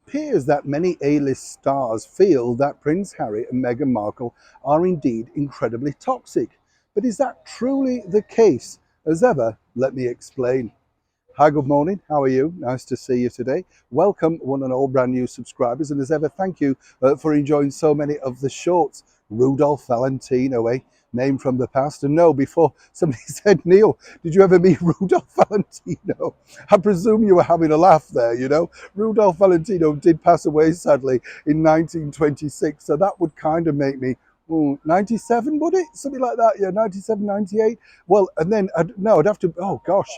appears that many A-list stars feel that Prince Harry and Meghan Markle are indeed incredibly toxic. But is that truly the case? As ever, let me explain. Hi, good morning. How are you? Nice to see you today. Welcome, one and all brand new subscribers. And as ever, thank you for enjoying so many of the shorts. Rudolph Valentino, name from the past. And no, before somebody said, Neil, did you ever meet Rudolph Valentino? I presume you were having a laugh there, you know. Rudolph Valentino did pass away, sadly, in 1926. So that would kind of make me 97, would it? Something like that, yeah, 97, 98. Well, and then, no, I'd have to, oh gosh,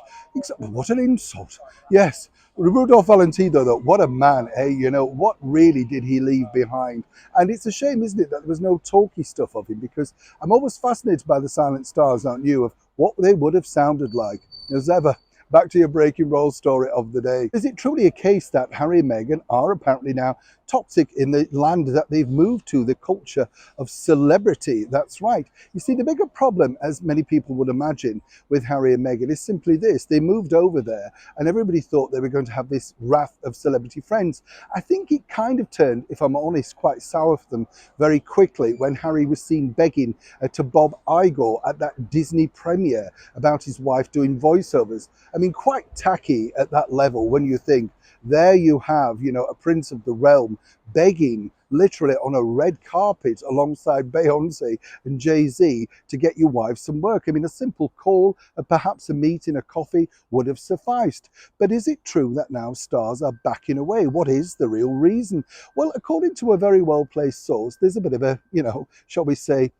what an insult. Yes, Rudolph Valentino, though, what a man, you know, what really did he leave behind? And it's a shame, isn't it, that there was no talky stuff of him, because I'm always fascinated by the silent stars, aren't you, of what they would have sounded like. As ever, back to your breaking roll story of the day. Is it truly a case that Harry and Meghan are apparently now toxic in the land that they've moved to, the culture of celebrity? That's right. You see, the bigger problem, as many people would imagine, with Harry and Meghan is simply this. They moved over there and everybody thought they were going to have this raft of celebrity friends. I think it kind of turned, if I'm honest, quite sour for them very quickly when Harry was seen begging to Bob Iger at that Disney premiere about his wife doing voiceovers. I mean, quite tacky at that level when you think there you have, you know, a prince of the realm begging literally on a red carpet alongside Beyonce and Jay-Z to get your wife some work. I mean, a simple call and perhaps a meeting, a coffee would have sufficed. But is it true that now stars are backing away? What is the real reason? Well, according to a very well-placed source, there's a bit of a, you know, shall we say,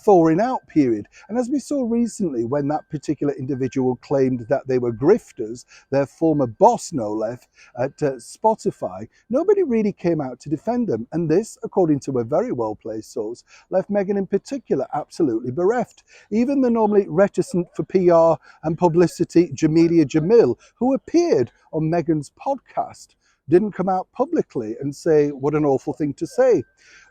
thawing out period. And as we saw recently, when that particular individual claimed that they were grifters, their former boss, no less, at Spotify, nobody really came out to defend them. And this, according to a very well-placed source, left Meghan in particular absolutely bereft. Even the normally reticent for PR and publicity Jamelia Jamil, who appeared on Meghan's podcast, didn't come out publicly and say what an awful thing to say.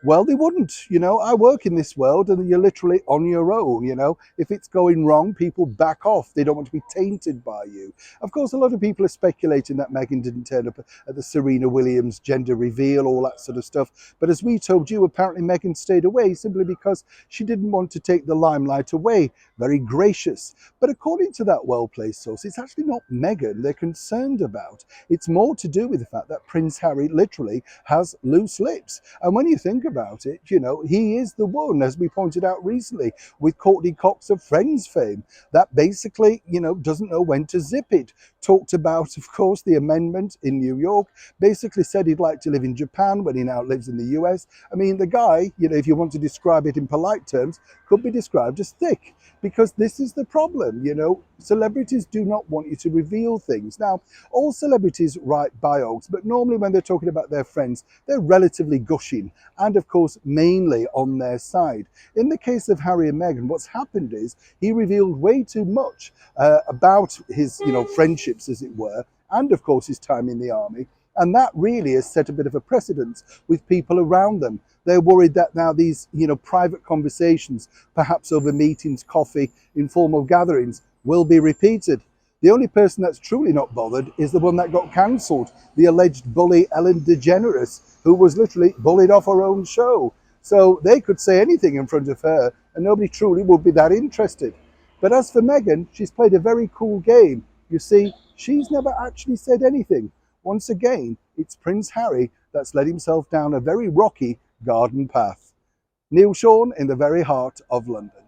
Well, they wouldn't, you know. I work in this world and you're literally on your own, you know. If it's going wrong, people back off. They don't want to be tainted by you. Of course, a lot of people are speculating that Meghan didn't turn up at the Serena Williams gender reveal, all that sort of stuff. But as we told you, apparently Meghan stayed away simply because she didn't want to take the limelight away. Very gracious. But according to that well-placed source, it's actually not Meghan they're concerned about. It's more to do with the fact that Prince Harry literally has loose lips. And when you think about it, you know, he is the one, as we pointed out recently, with Courtney Cox of Friends fame, that basically, you know, doesn't know when to zip it. Talked about, of course, the amendment in New York, basically said he'd like to live in Japan when he now lives in the US. I mean, the guy, you know, if you want to describe it in polite terms, could be described as thick, because this is the problem, you know. Celebrities do not want you to reveal things. Now, all celebrities write bios, but normally when they're talking about their friends, they're relatively gushing and, of course, mainly on their side. In the case of Harry and Meghan, what's happened is he revealed way too much about his, you know, friendships, as it were, and, of course, his time in the army. And that really has set a bit of a precedent with people around them. They're worried that now these, you know, private conversations, perhaps over meetings, coffee, informal gatherings, will be repeated. The only person that's truly not bothered is the one that got cancelled, the alleged bully Ellen DeGeneres, who was literally bullied off her own show. So they could say anything in front of her and nobody truly would be that interested. But as for Meghan, she's played a very cool game. You see, she's never actually said anything. Once again, it's Prince Harry that's led himself down a very rocky garden path. Neil Sean in the very heart of London.